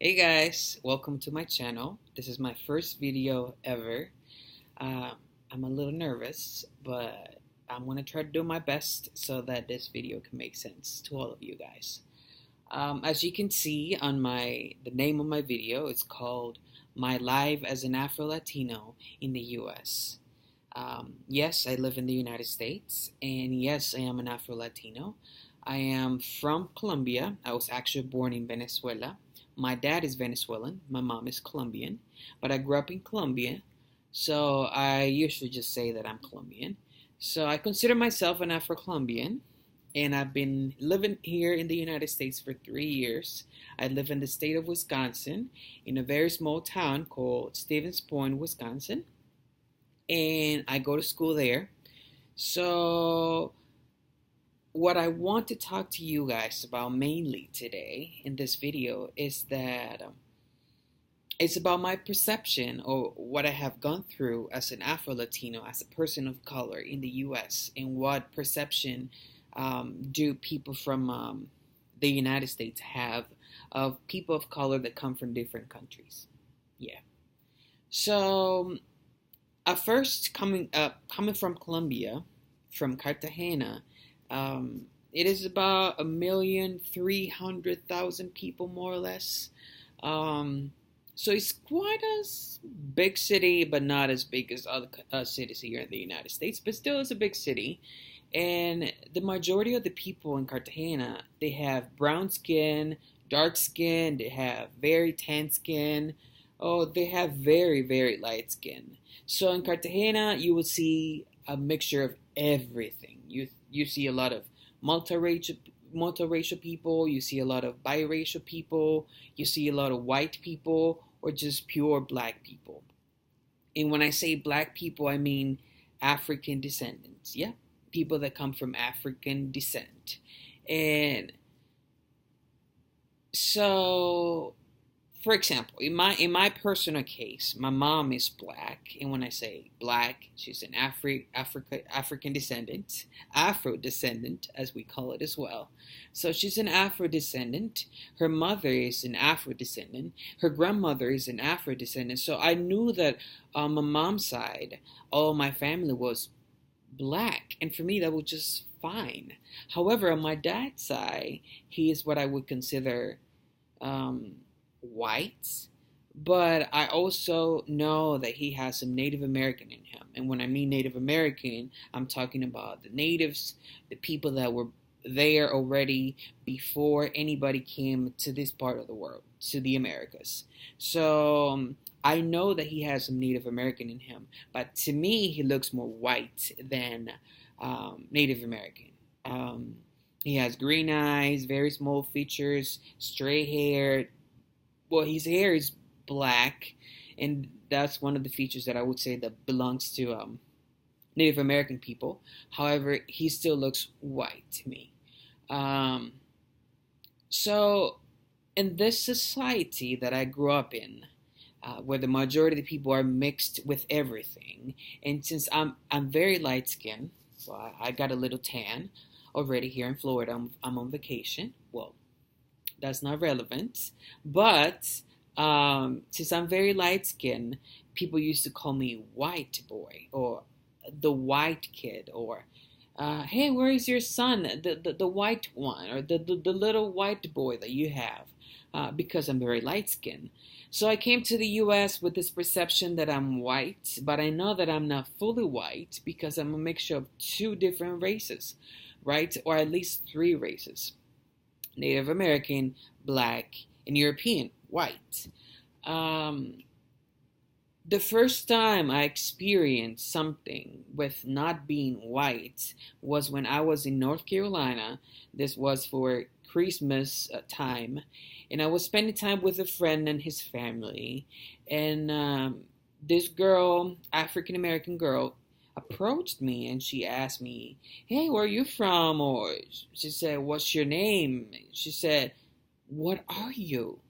Hey guys, welcome to my channel. This is my first video ever. Uh, I'm a little nervous, but I'm gonna try to do my best so that this video can make sense to all of you guys. As you can see on the name of my video, it's called My Life as an Afro-Latino in the US. Yes, I live in the United States, and yes, I am an Afro-Latino. I am from Colombia. I was actually born in Venezuela. My dad is Venezuelan, my mom is Colombian, but I grew up in Colombia, so I usually just say that I'm Colombian. So I consider myself an Afro-Colombian, and I've been living here in the United States for 3 years. I live in the state of Wisconsin, in a very small town called Stevens Point, Wisconsin, and I go to school there. So what I want to talk to you guys about mainly today in this video is that it's about my perception or what I have gone through as an Afro-Latino, as a person of color in the US, and what perception do people from the United States have of people of color that come from different countries. Yeah. So at first, coming from Colombia, from Cartagena, it is about 1,300,000 people, more or less. So it's quite a big city, but not as big as other cities here in the United States, but still it's a big city. And the majority of the people in Cartagena, they have brown skin, dark skin, they have very tan skin. Oh, they have very, very light skin. So in Cartagena, you will see a mixture of everything. You see a lot of multiracial people. You see a lot of biracial people. You see a lot of white people, or just pure black people. And when I say black people, I mean African descendants. Yeah, people that come from African descent. And so, for example, in my personal case, my mom is black, and when I say black, she's an African descendant, Afro descendant, as we call it as well. So she's an Afro descendant. Her mother is an Afro descendant. Her grandmother is an Afro descendant. So I knew that on my mom's side, all my family was black, and for me that was just fine. However, on my dad's side, he is what I would consider white, but I also know that he has some Native American in him. And when I mean Native American, I'm talking about the natives, the people that were there already before anybody came to this part of the world, to the Americas. So I know that he has some Native American in him, but to me, he looks more white than Native American. He has green eyes, very small features, straight hair. Well, his hair is black, and that's one of the features that I would say that belongs to Native American people. However, he still looks white to me. Um, so, in this society that I grew up in, where the majority of the people are mixed with everything, and since I'm very light skinned, so I got a little tan already here in Florida. I'm on vacation. Well, that's not relevant. But since I'm very light skinned, people used to call me white boy or the white kid, or hey, where is your son, the white one, or the little white boy that you have, because I'm very light skinned. So I came to the US with this perception that I'm white, but I know that I'm not fully white because I'm a mixture of two different races, right? Or at least three races: Native American, black, and European, white. Um, the first time I experienced something with not being white was when I was in North Carolina. This was for Christmas time, and I was spending time with a friend and his family. And this girl, African American girl, approached me and she asked me, "Hey, where are you from?" Or she said, "What's your name?" She said, "What are you?"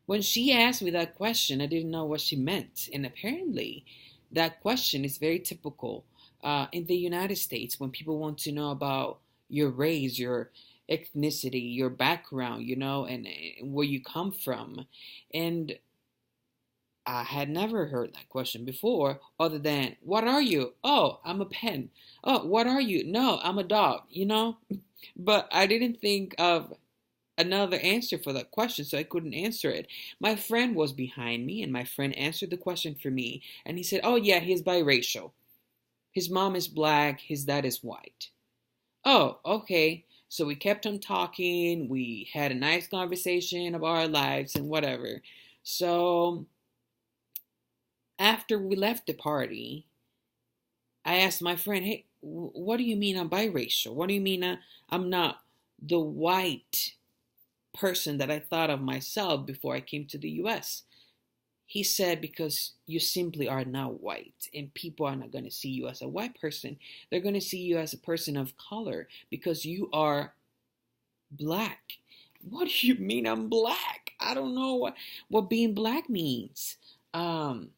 When she asked me that question, I didn't know what she meant. And apparently, that question is very typical in the United States when people want to know about your race, your ethnicity, your background, and where you come from. And I had never heard that question before, other than, what are you? Oh, I'm a pen. Oh, what are you? No, I'm a dog. But I didn't think of another answer for that question, so I couldn't answer it. My friend was behind me, and my friend answered the question for me, and he said, oh, yeah, he's biracial. His mom is black, his dad is white. Oh, okay. So we kept on talking. We had a nice conversation about our lives and whatever. So after we left the party, I asked my friend, hey, what do you mean I'm biracial? What do you mean I'm not the white person that I thought of myself before I came to the US? He said, because you simply are not white, and people are not going to see you as a white person. They're going to see you as a person of color because you are black. What do you mean I'm black? I don't know what being black means. Um,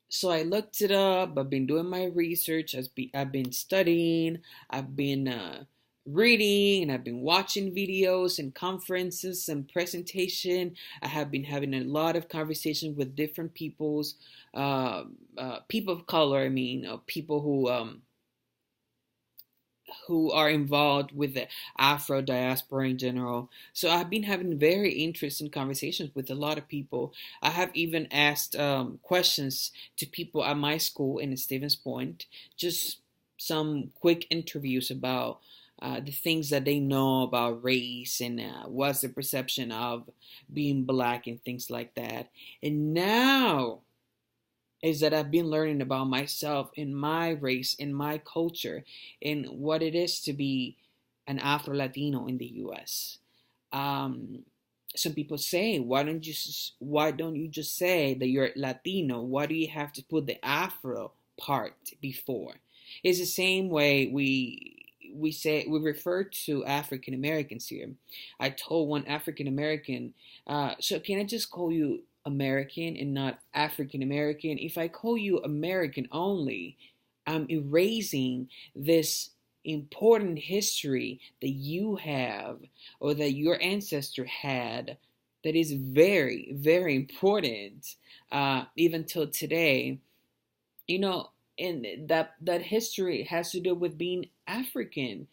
so I looked it up. I've been doing my research. I've been studying. I've been reading, and I've been watching videos and conferences and presentation. I have been having a lot of conversations with different people of color. I mean, people who are involved with the Afro diaspora in general. So I've been having very interesting conversations with a lot of people. I have even asked questions to people at my school in Stevens Point, just some quick interviews about the things that they know about race and what's the perception of being black and things like that. And now is that I've been learning about myself and my race and my culture and what it is to be an Afro-Latino in the U.S. Um, some people say, why don't you just say that you're Latino? Why do you have to put the Afro part before? It's the same way we refer to African Americans here. I told one African American, so can I just call you American and not African American? If I call you American only, I'm erasing this important history that you have or that your ancestor had that is very, very important, even till today. you know and that history has to do with being African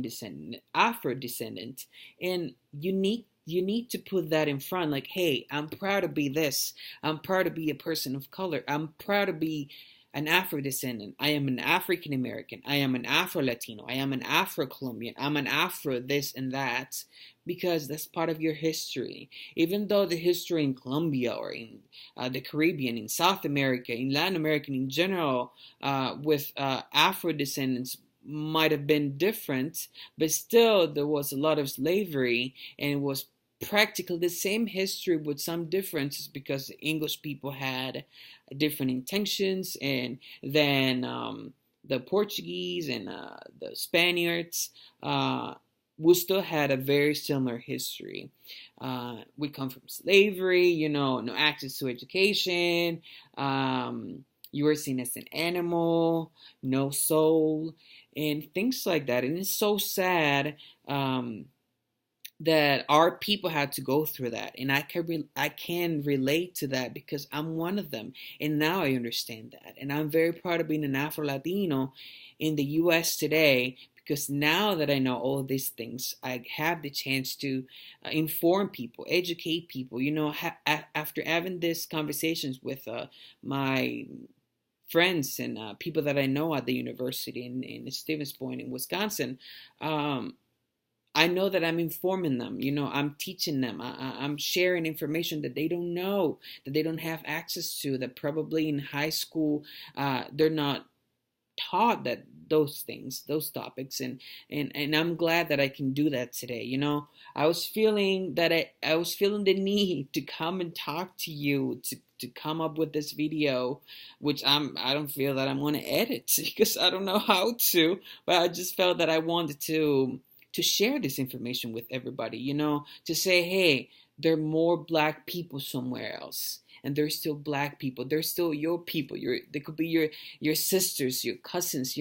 descendant, Afro descendant. And you need to put that in front, like, hey, I'm proud to be this. I'm proud to be a person of color. I'm proud to be an Afro descendant. I am an African American. I am an Afro Latino. I am an Afro Colombian. I'm an Afro this and that, because that's part of your history. Even though the history in Colombia or in the Caribbean, in South America, in Latin America in general, with Afro descendants might have been different, but still there was a lot of slavery, and it was practically the same history with some differences because the English people had different intentions, and then the Portuguese and the Spaniards, we still had a very similar history. We come from slavery, no access to education. You were seen as an animal, no soul, and things like that. And it's so sad that our people had to go through that, and I can relate to that because I'm one of them, and now I understand that, and I'm very proud of being an Afro Latino in the U.S. today, because now that I know all of these things, I have the chance to inform people, educate people. After having these conversations with my friends and people that I know at the university in Stevens Point in Wisconsin. I know that I'm informing them. I'm teaching them. I'm sharing information that they don't know, that they don't have access to, that probably in high school they're not taught that those things, those topics, and I'm glad that I can do that today. I was feeling that I was feeling the need to come and talk to you, to come up with this video, which I don't feel that I'm going to edit because I don't know how to, but I just felt that I wanted to share this information with everybody, to say, hey, there are more black people somewhere else. And there's still black people. There's still your people. They could be your sisters, your cousins,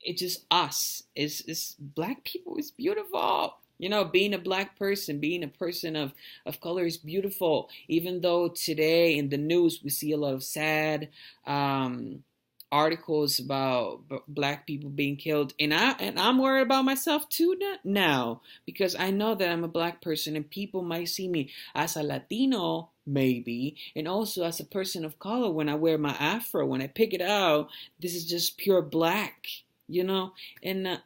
it's just us. It's black people is beautiful. You know, being a black person, being a person of color is beautiful. Even though today in the news we see a lot of sad um, articles about black people being killed, and I'm worried about myself too now, because I know that I'm a black person and people might see me as a Latino maybe, and also as a person of color when I wear my afro, when I pick it out, this is just pure black, you know, and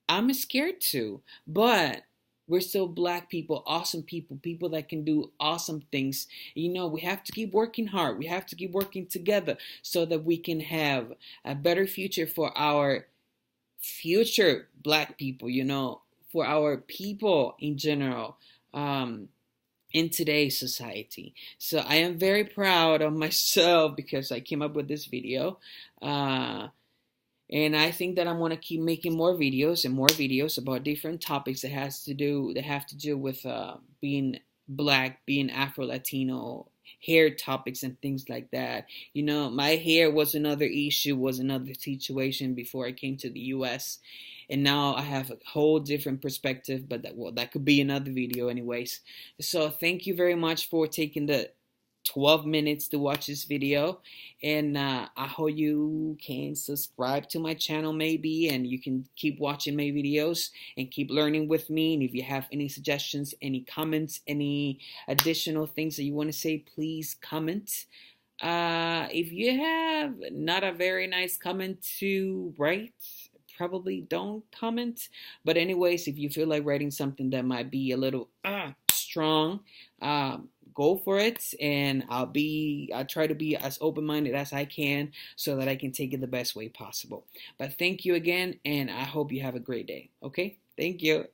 I'm scared too, but we're still black people, awesome people, people that can do awesome things. You know, we have to keep working hard. We have to keep working together so that we can have a better future for our future black people, you know, for our people in general. In today's society. So I am very proud of myself because I came up with this video. Uh, and I think that I'm gonna keep making more videos and more videos about different topics that have to do with being black, being Afro-Latino, hair topics and things like that. You know, my hair was another issue, was another situation before I came to the US. And now I have a whole different perspective, but that could be another video anyways. So thank you very much for taking the 12 minutes to watch this video, and I hope you can subscribe to my channel maybe, and you can keep watching my videos and keep learning with me. And if you have any suggestions, any comments, any additional things that you want to say, please comment. If you have not a very nice comment to write, probably don't comment. But anyways, if you feel like writing something that might be a little strong, go for it, and I'll try to be as open-minded as I can so that I can take it the best way possible. But thank you again, and I hope you have a great day. Okay, thank you.